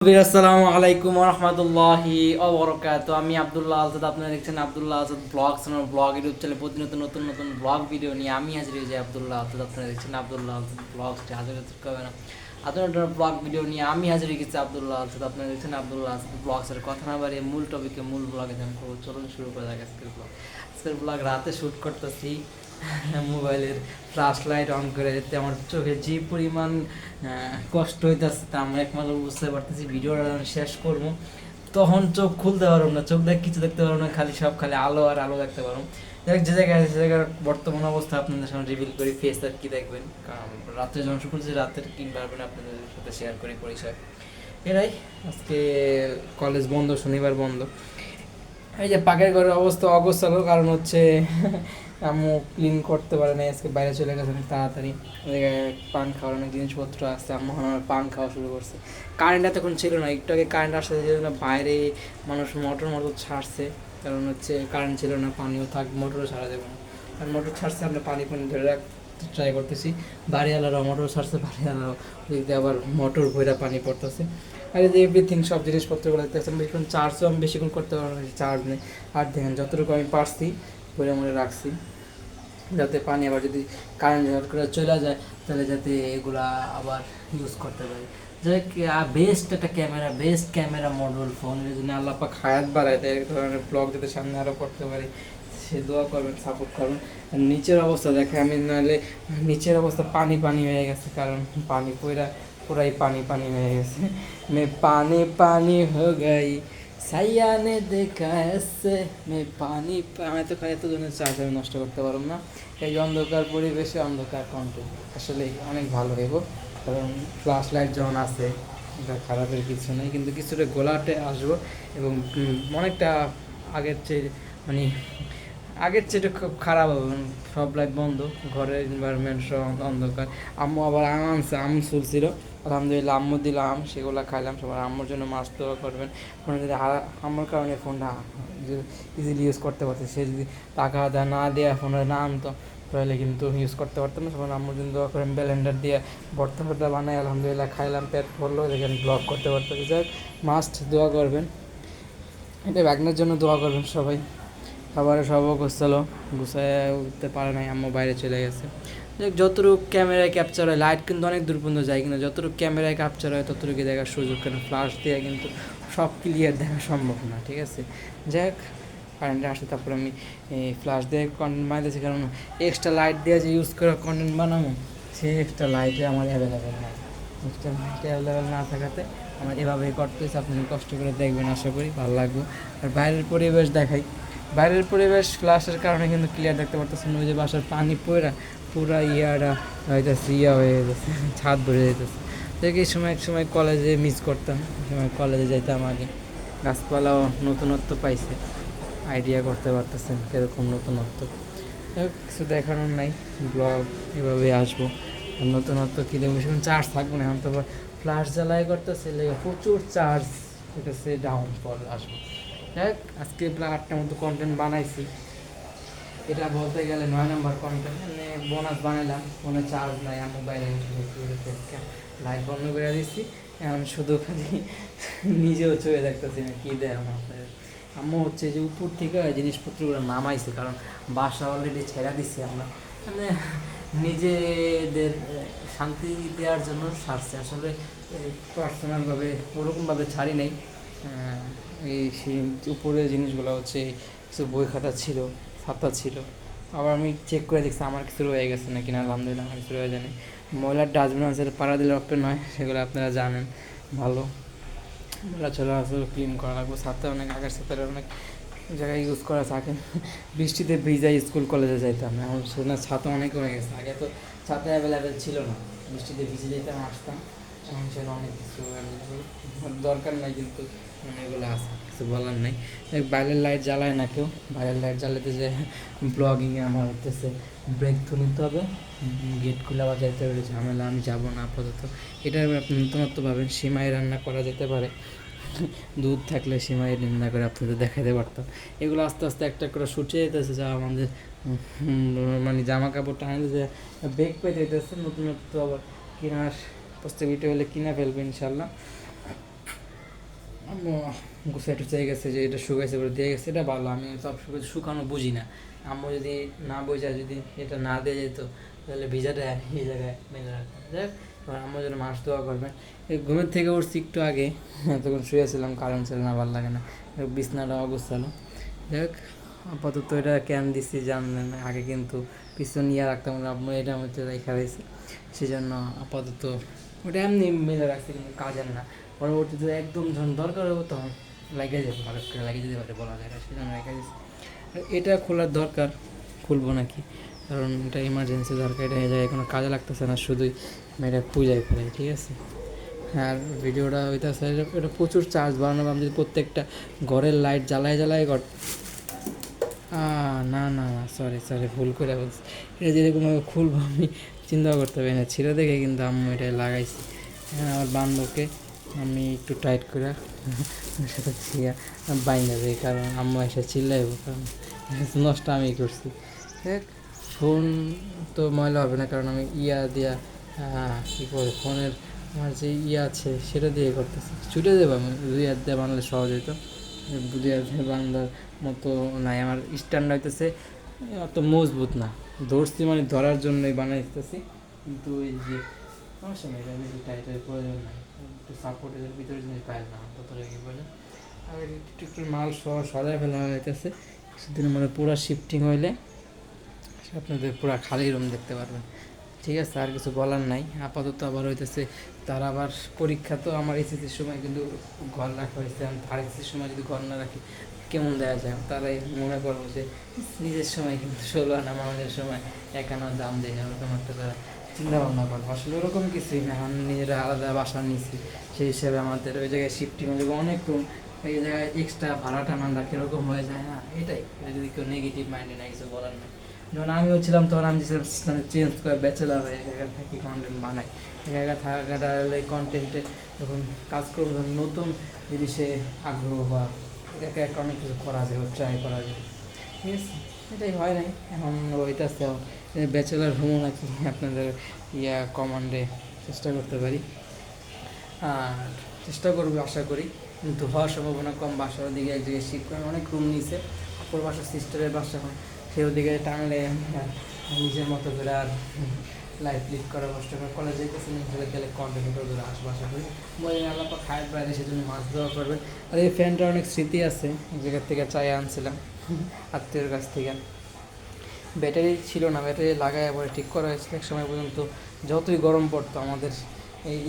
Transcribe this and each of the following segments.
আসসালামু আলাইকুম রহমতুল্লাহি ওবরাকাতুহু। আমি আব্দুল্লাহ আজাদ, আপনারা দেখছেন আব্দুল্লাহ আজাদ ব্লগস। আমার ব্লগ ইউটিউব চ্যানেলে প্রতিনিয়ত নতুন নতুন ব্লগ ভিডিও নিয়ে আমি হাজির হয়েছি আব্দুল্লাহ আজাদ। আপনারা দেখছেন আব্দুল্লাহ আজাদ ব্লগসটি হাজির করবে না আপনার ব্লগ ভিডিও নিয়ে আমি হাজির হয়ে গেছি আব্দুল্লাহ আজাদ। আপনারা দেখছেন আব্দুল্লাহ আজাদ ব্লগসের কথা না বাড়িয়ে মূল টপিকে মূল ব্লগে ধ্যান করবো। চলুন শুরু করা যাক আজকের ব্লগ রাতে শ্যুট করতেছি মোবাইলের ফ্ল্যাশ লাইট অন করে যেতে আমার চোখে যে পরিমাণ কষ্ট হইতেছে তা আমরা একমাত্র বুঝতে পারতেছি। ভিডিওটা শেষ করব তখন চোখ খুলতে পারবো না, চোখ দেখে কিছু দেখতে পারবো না, খালি আলো আর আলো দেখতে পারবো। দেখ যে জায়গায় সে জায়গার বর্তমান অবস্থা আপনাদের সামনে রিভিল করি, ফেস আর কি দেখবেন, কারণ রাত্রে যখন শুরু করছি রাতের কিন পারবেন আপনাদের সাথে শেয়ার করি পরিচয়। এরাই আজকে কলেজ বন্ধ, শনিবার বন্ধ। এই যে পাকের ঘরের অবস্থা অগোছালো, কারণ হচ্ছে আম্মু ক্লিন করতে পারে না, আজকে বাইরে চলে গেছে অনেক তাড়াতাড়ি। পান খাওয়ার অনেক জিনিসপত্র আছে, আম্মু আমার পান খাওয়া শুরু করছে। কারেন্ট এতক্ষণ ছিল না, একটু আগে কারেন্ট আসার জন্য বাইরে মানুষ মোটর ছাড়ছে, কারণ হচ্ছে কারেন্ট ছিল না, পানিও থাক মোটরও ছাড়া যাবে না। আর মোটর ছাড়ছে, আমরা পানি ধরে রাখতে ট্রাই করতেছি। বাড়িওয়ালারাও মোটর ছাড়ছে, বাড়িওয়ালারাও দিকে আবার মোটর ভৈরা পানি পড়তেছে। আর এই যে এভরিথিং সব জিনিসপত্রগুলো দেখতেছেন, বেশিক্ষণ চার্জও আমি বেশিক্ষণ করতে পারবো না, চার্জ নেই। আর দেখেন যতটুকু আমি পারছি করে মনে রাখছি, যাতে পানি আবার যদি কারেন্ট করে চলে যায় তাহলে যাতে এগুলা আবার ইউজ করতে পারি। যাই বেস্ট একটা camera, best camera model phone, এই জন্য আল্লাহ পাক হায়াত বাড়ায় দেয়, এই ধরনের ব্লগ যাতে সামনে আরও করতে পারি সে দোয়া করবেন, সাপোর্ট করবেন। আর নিচের অবস্থা দেখে আমি, নাহলে নিচের অবস্থা পানি পানি হয়ে গেছে, কারণ পানি পুরাই পানি পানি হয়ে গেছে। মে পানি পানি হয়ে গাই সাইয়া নে দেখা এসে মে পানি আমি তো খাই, এত জনের চার্জ আমি নষ্ট করতে পারবো না। এই অন্ধকার পরিবেশে অন্ধকার কন্টেন্ট আসলে অনেক ভালো হইব, কারণ ফ্ল্যাশ লাইট যখন আছে এটা খারাপের কিছু নেই, কিন্তু কিছুটা গোলাটে আসবো এবং অনেকটা আগের চেয়ে মানে আগের চেয়ে খুব খারাপ হবে। সব লাইট বন্ধ, ঘরের এনভায়রনমেন্ট সব অন্ধকার। আম্মু আবার আম আনছে, আম চলছিল, আলহামদুলিল্লাহ আম্মু দিলাম, সেগুলো খাইলাম। সবার আম্মুর জন্য মাছ দোয়া করবেন। ফোনে যদি আম্মুর কারণে ফোনটা ইজিলি ইউজ করতে পারছে, সে যদি টাকা না দেওয়া ফোনে না আনতো তাহলে কিন্তু ইউজ করতে পারতাম না। সবার আম্মুর জন্য দোয়া করেন। ব্লেন্ডার দিয়ে ভর্তা ফর্তা বানাই আলহামদুলিল্লাহ খাইলাম, পেট ভরলো, দেখেন ব্লগ করতে পারতেছি। যাই মাস্ট দোয়া করবেন, এটা ব্যাগনের জন্য দোয়া করবেন সবাই। খাবারের সব গোছালো, গুছায় উঠতে পারে নাই, আম্মু বাইরে চলে গেছে। যতটুকু ক্যামেরায় ক্যাপচার হয়, লাইট কিন্তু অনেক দূর পর্যন্ত যায়, কিন্তু যতটুকু ক্যামেরায় ক্যাপচার হয় ততটুকু দেখার সুযোগ, কেন ফ্ল্যাশ দিয়ে কিন্তু সব ক্লিয়ার দেখা সম্ভব না, ঠিক আছে। যাই হোক কারেন্টে আসে, তারপরে আমি এই ফ্ল্যাশ দিয়ে কন্টেন্ট বানাইতেছি, কারণ এক্সট্রা লাইট দিয়ে যে ইউজ করে কন্টেন্ট বানাবো সেই এক্সট্রা লাইটে আমার অ্যাভেলেবেল নাই। এক্সট্রা লাইট অ্যাভেলেবেল না থাকাতে আমার এভাবেই করতেছি। আপনি কষ্ট করে দেখবেন, আশা করি ভালো লাগবে। আর বাইরের পরিবেশ দেখাই, বাইরের পরিবেশ ফ্ল্যাশের কারণে কিন্তু ক্লিয়ার দেখতে পারতেছেন। ওই যে বাসার পানি পুরা ইয়াটা হইতেছে, হয়ে যেতেছে, ছাদ ভরে যেতেছে। দেখি এক সময় কলেজে মিস করতাম, সময় কলেজে যাইতাম আগে, গাছপালাও নতুনত্ব পাইছে, আইডিয়া করতে পারতেছেন কীরকম নতুনত্ব। কিছু দেখানোর নাই, ব্লগ এভাবে আসবো। নতুনত্ব কী দেখবো, সেখানে চার্জ থাকবে না, এখন তো ফ্ল্যাশ জ্বালাই করতেছে, প্রচুর চার্জ হইতেছে, ডাউনফল আসবো। যাই আজকে প্রায় 8টার মতো কন্টেন্ট বানাইছি, এটা বলতে গেলে 9 নম্বর কন্টেন্ট। মানে বোনাস বানাইলাম, ফোনে চার্জ নাই, আমি বাইরে লাইট বন্ধ করে দিচ্ছি, এখন শুধু খালি নিজেও চয়ে দেখতেছি না কী দেয় আমার। আম্মু হচ্ছে যে উপর থেকে জিনিসপত্রগুলো নামাইছে, কারণ বাসা অলরেডি ছেড়া দিচ্ছি আমরা, মানে নিজেদের শান্তি দেওয়ার জন্য ছাড়ছে। আসলে পার্সোনালভাবে ওরকমভাবে ছাড়ি নাই। এই সেই উপরের জিনিসগুলো হচ্ছে কিছু বই খাতা ছিল, ছাতা ছিল, আবার আমি চেক করে দেখছি আমার কিছু রয়ে গেছে নাকি না, আলহামদুলিল্লাহ আমার কিছু রয়ে যায়নি। ময়লার ডাস্টবিন আছে, পাড়া দিলে ওপেন হয়, সেগুলো আপনারা জানেন ভালো। ময়লা চলা আসলে ক্লিন করা লাগবে। ছাতা অনেক আগের ছাতার অনেক জায়গায় ইউজ করা থাকে, বৃষ্টিতে ভিজাই স্কুল কলেজে যাইতাম, এখন সেটা ছাতা অনেক হয়ে গেছে। আগে তো ছাতা অ্যাভেলেবেল ছিল না, বৃষ্টিতে ভিজে যেতাম, আসতাম। এখন সেটা অনেক কিছু দরকার নাই, কিন্তু এগুলো আছে, কিছু বলার নেই। বাইরের লাইট জ্বালায় না কেউ, বাইরের লাইট জ্বালাতে যে ব্লগিংয়ে আমার হতেছে ব্রেক থ্রু নিতে হবে, গেট খুলে আবার যাইতে হবে, ঝামেলা, আমি যাবো না আপাতত। এটার আপনি নতুনত্ব পাবেন, সিমাই রান্না করা যেতে পারে, দুধ থাকলে সিমাই রান্না করে আপনাদের দেখাতে পারতাম। এগুলো আস্তে আস্তে একটা করে ছুটে যেতেছে, যা আমাদের মানে জামা কাপড় টানাতে যে বেগ পেতে যেতেছে, নতুনত্ব আবার কেনার প্রস্তাবিত হলে কিনা ফেলবে ইনশাল্লাহ। আম্মু গুছিয়ে টুচিয়ে গেছে যে এটা শুকাইছে বলে দিয়ে গেছে, এটা ভালো। আমি সব শুকানো বুঝি না। আম্মু যদি না বোঝা, যদি এটা না দিয়ে যেত তাহলে ভিজাটা এই জায়গায় মেলে রাখতাম। যাক, এবার আম্মু যেন মাস দোয়া করবেন। এই ঘুমের থেকে উঠছি একটু আগে, তখন শুয়েছিলাম, কারণ ছিল না, ভালো লাগে না, বিছনাটা অগোছালো। যাক, আপাতত এটা কেন দিচ্ছি জানলেন, আগে কিন্তু পিছন ইয়ে রাখতাম না, আম্মু এটার মধ্যে রেখা রয়েছে, সেই জন্য আপাতত ওটা এমনি মেলে রাখছি, কিন্তু কাজের না। পরবর্তীতে একদম যখন দরকার হবে তখন লাগিয়ে যাবে, হঠাৎ করে লাগিয়ে যেতে পারে, বলা যায় না, সেই জন্য রেখে দিচ্ছি। আর এটা খোলার দরকার, খুলবো নাকি, কারণ এটা ইমার্জেন্সি দরকার, এটা এই জায়গায় কোনো কাজে লাগতেছে না, শুধুই মেয়েটা পূজায় ফেলে, ঠিক আছে। আর ভিডিওটা হইতেছে, এটা প্রচুর চার্জ বাড়ানো, আমি যদি প্রত্যেকটা ঘরের লাইট জ্বালায় জ্বালায় না না না, সরি ভুল করে বলছি। এটা যদি কোনোভাবে খুলবো আমি চিন্তা করতে পারি না, ছিঁড়ে দেখে কিন্তু আম্মু এটা লাগাইছি। হ্যাঁ, আমার বান্ধবকে আমি একটু টাইট করে সেটা ছিঁড়া বাইন্দা দিই, কারণ আম্মু এসে চিল্লাইব, কারণ নষ্ট আমি করছি। দেখ, ফোন তো ময়লা হবে না, কারণ আমি ইয়া দিয়া কী করে ফোনের আমার যে ইয়ে আছে সেটা দিয়ে করতেছি, ছুটে দেবো আমি, 2 হাত দিয়ে বানালে সহজ হতো, 2 হাত দিয়ে বাংলার মতো নাই। আমার স্ট্যান্ড হইতেছে অত মজবুত না, ধরছি মানে ধরার জন্যই বানাইতেছি, কিন্তু এই যে সমস্যা নেই, এটা বেশি টাইটের প্রয়োজন নাই, একটু সাপোর্টের ভিতরে জিনিস পাই না তত রেগে বলে। আর একটু একটু মাল সরাই ফেলা হইতেছে, সেদিনের মধ্যে পুরো শিফটিং হইলে আপনাদের পুরো খালি রুম দেখতে পারবেন, ঠিক আছে। আর কিছু বলার নাই। আপাতত আবার হইতেছে তার আবার পরীক্ষা, তো আমার এসএসসির সময় কিন্তু ঘর রাখা হয়েছে, আমি আর এসএসসির সময় যদি ঘর না রাখি কেমন দেওয়া যায়, তারাই মনে করবো যে নিজের সময় কিন্তু 16 আনা, আমাদের সময় 1 আনার দাম দেয়, ওরকম একটা তারা চিন্তা ভাবনা করবো। আসলে ওরকম কিছুই না, আমি নিজেরা আলাদা বাসা নিয়েছি, সেই হিসেবে আমাদের ওই জায়গায় শিফটিং হয়ে যাবে অনেক রুম, এই জায়গায় এক্সট্রা ভাড়া টানান রাখে, এরকম হয়ে যায় না, এটাই। এটা যদি কেউ নেগেটিভ মাইন্ডে না, কিছু বলার নেই। যখন আমিও ছিলাম তখন আমি চেঞ্জ করে ব্যাচেলার হয়ে একা থাকি, কন্টেন্ট বানাই, একা থাকাটা এই কন্টেন্টে যখন কাজ করবো, তখন নতুন জিনিসে আগ্রহ বা একা একা অনেক কিছু করা যায়, ট্রাই করা যায়, ঠিক আছে। এটাই হয় নাই, এখন ওইটাতে ব্যাচেলার ভ্রমণ নাকি আপনাদের কমান্ডে চেষ্টা করতে পারি, আর চেষ্টা করবো আশা করি, কিন্তু হওয়ার সম্ভাবনা কম। বাসার দিকে এক জায়গায় শিফট করে অনেক রুম নিয়েছে, অপর বাসার সিস্টারের বাসা, এখন সেই দিকে টানলে নিজের মতো করে আর লাইফ লিড করা কষ্ট করে, কলেজে গেছে গেলে কন্টেন্ট করে আসবো আশা করি। বলে আল্লাপা খায়ের বাইরে, সেজন্য মাছ দেওয়া করবে। আর এই ফ্যানটা অনেক স্মৃতি আছে, এক জায়গার থেকে চাই আনছিলাম আত্মীয়র কাছ থেকে, ব্যাটারি ছিল না, ব্যাটারি লাগায় পরে ঠিক করা হয়েছিল। এক সময় পর্যন্ত যতই গরম পড়তো আমাদের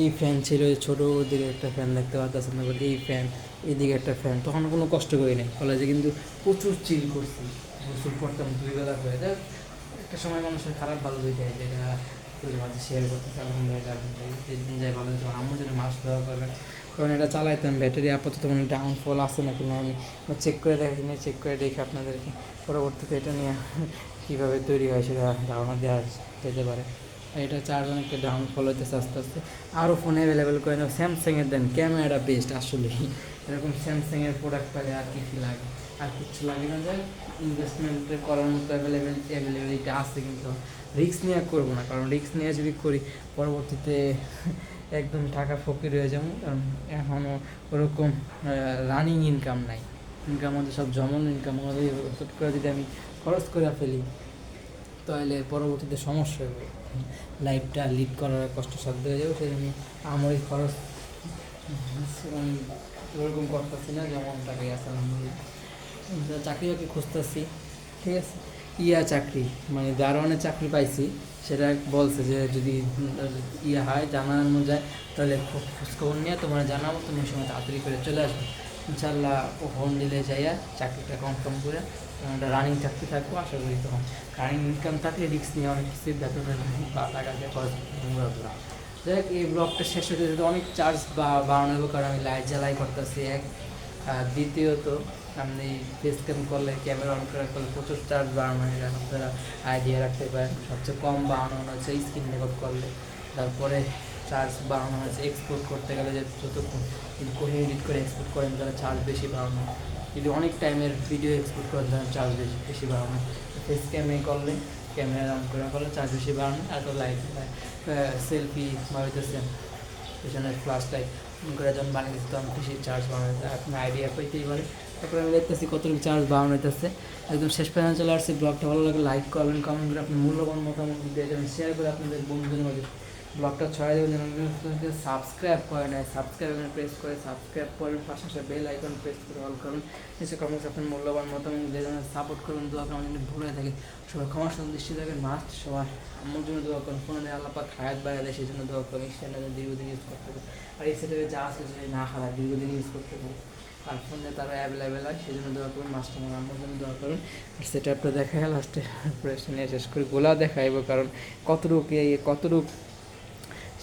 এই ফ্যান ছিল, ছোটো দিকে একটা ফ্যান দেখতে পাচ্ছেন না, বলে এই ফ্যান, এইদিকে একটা ফ্যান, তখন কোনো কষ্ট করি নাই। কলেজে কিন্তু প্রচুর চিল করছি, গোসল করতাম 2 বেলা হয়ে যায়। একটা সময় মানুষের খারাপ ভালো হয়ে যায়, যেটা তোদের মাঝে শেয়ার করতে যেদিন যাই ভালো হতো, আম্মু যেন মাছ দেওয়া করবেন, কারণ এটা চালাইতাম। ব্যাটারি আপাতত মানে ডাউনফল আসে না কিনা আমি চেক করে দেখি, চেক করে দেখে আপনাদেরকে পরবর্তীতে এটা নিয়ে কীভাবে তৈরি হয় সেটা ধারণা দেওয়া যেতে পারে। এটা চার্জ অনেকটা ডাউনফল হইতেছে আস্তে আস্তে। আরও ফোন অ্যাভেলেবেল করে নেব, স্যামসাংয়ের দেন, ক্যামেরা বেস্ট আসলেই, এরকম স্যামসাংয়ের প্রোডাক্ট পারে আর কী কী লাগে, আর কিছু লাগে না। যায় ইনভেস্টমেন্ট করার মতো অ্যাভেলেবিলিটি আছে, কিন্তু রিস্ক নিয়ে করবো না, কারণ রিস্ক নিয়ে যদি করি পরবর্তীতে একদম টাকা ফকির হয়ে যাবো, কারণ এখনও ওরকম রানিং ইনকাম নাই, ইনকাম আমাদের সব জমন ইনকাম, আমাদের ছোট করে যদি আমি খরচ করে ফেলি তাহলে পরবর্তীতে সমস্যা হবে, লাইফটা লিড করার কষ্টসাধ্য হয়ে যাবে। সেই জন্য আমার এই খরচ আমি ওরকম করতেছি না, যেমন টাকাই আছে আলহামদুলিল্লাহ। চাকরি বাকরি খুঁজতেছি, ঠিক আছে। চাকরি মানে দারোয়ানের চাকরি পাইছি, সেটা বলছে যে যদি হয় জানানো যায় তাহলে খোঁজখবর নিয়ে তোমার জানাবো, তুমি ওই সময় তাড়াতাড়ি করে চলে আসবে ইনশাল্লাহ। ও হোম দিলে যাইয়া চাকরিটা কনফার্ম করে একটা রানিং চাকরি থাকবো আশা করি। তখন রানিং ইনকাম থাকলে রিস্ক নিয়ে অনেক কিছু বেতনের টাকা দিয়ে খরচ ঘোরাফেরা। যাই হোক, এই ব্লগটা শেষ হতে যদি অনেক চার্জ বাড়ানো, কারণ আমি লাইট জ্বালাই করতেছি এক, দ্বিতীয়ত আপনি ফেস ক্যাম করলে, ক্যামেরা অন করে করলে প্রচুর চার্জ বাড়ানো, এটা আপনারা আইডিয়া রাখতে পারেন। সবচেয়ে কম বাড়ানো হচ্ছে স্ক্রিন রেকর্ড করলে, তারপরে চার্জ বাড়ানো হয়েছে এক্সপোর্ট করতে গেলে, যে যতক্ষণ কোন এডিট করে এক্সপোর্ট করেন তাহলে চার্জ বেশি বাড়ানো, যদি অনেক টাইমের ভিডিও এক্সপোর্ট করেন তাহলে চার্জ বেশি বাড়ানো। ফেস ক্যামে করলে, ক্যামেরা অন করে করলে চার্জ বেশি বাড়ানো। আর তো লাইট সেলফি বা হইতেছে পেছনের ফ্ল্যাশ লাইট করে যখন বানিয়ে দিচ্ছি তখন খুশি চার্জ বানানো হয়েছে, আপনার আইডিয়া পাইতেই পারে। তারপরে আমি দেখতেছি কতটুকু চার্জ বানানো হইতেছে। একদম শেষ পর্যন্ত চলে আসছি। ব্লগটা ভালো লাগলে লাইক করবেন, কমেন্ট করে আপনার মূল্যবান মতামত দিয়ে যাবেন, শেয়ার করে আপনাদের বন্ধুদের মধ্যে ব্লগটা ছড়াই দেবেন। যেন সাবস্ক্রাইব করে নেয়, সাবস্ক্রাইব এখানে প্রেস করে সাবস্ক্রাইব করেন, পাশাপাশি বেল আইকন প্রেস করে অল করুন। নিচে কমেন্টস আপনার মূল্যবান মতামত দিয়ে যাবেন, সাপোর্ট করুন। দোয়া করুন যদি ভুলে থাকে সবাই ক্ষমার সুন্দর দৃষ্টি থাকেন। মাস্ট সবার আমার জন্য দোয়া করুন, ফোনে আল্লাহ পাক হায়াত বাড়িয়ে দেয়, সেই জন্য দোয়া করুন। স্ট্যান্ডার্ড দীর্ঘদিন ইউজ করতে পারে, আর এই সেটাকে যা আছে সেটা না খারাপ দীর্ঘদিন ইউজ করতে পারে, আর ফোনে তারা অ্যাভেলেবেল হয়, সেই জন্য দোয়া করুন। মাস্টার আমার জন্য দোয়া করুন। আর সেটা আপনি দেখা গেল লাস্টে প্রেসটা নিয়ে শেষ করে গোলা দেখাইব, কারণ কতটুকু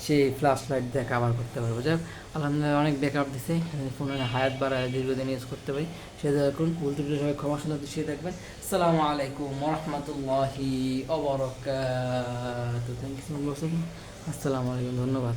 সেই ফ্ল্যাশ লাইট দিয়ে কাভার করতে পারবো। যাই হোক, আলহামদুলিল্লাহ অনেক ব্যাকআপ দিছে, ফোনের হায়াত বাড়ায় দীর্ঘদিন ইউজ করতে পারি, সে দোয়া করুন। বলতে সবাই ক্ষমা সুন্দর দৃষ্টিতে থাকবেন। আসসালামু আলাইকুম রহমতুল্লাহি ওয়া বারাকাতুহু। Thank you so much. আসসালামু আলাইকুম, ধন্যবাদ।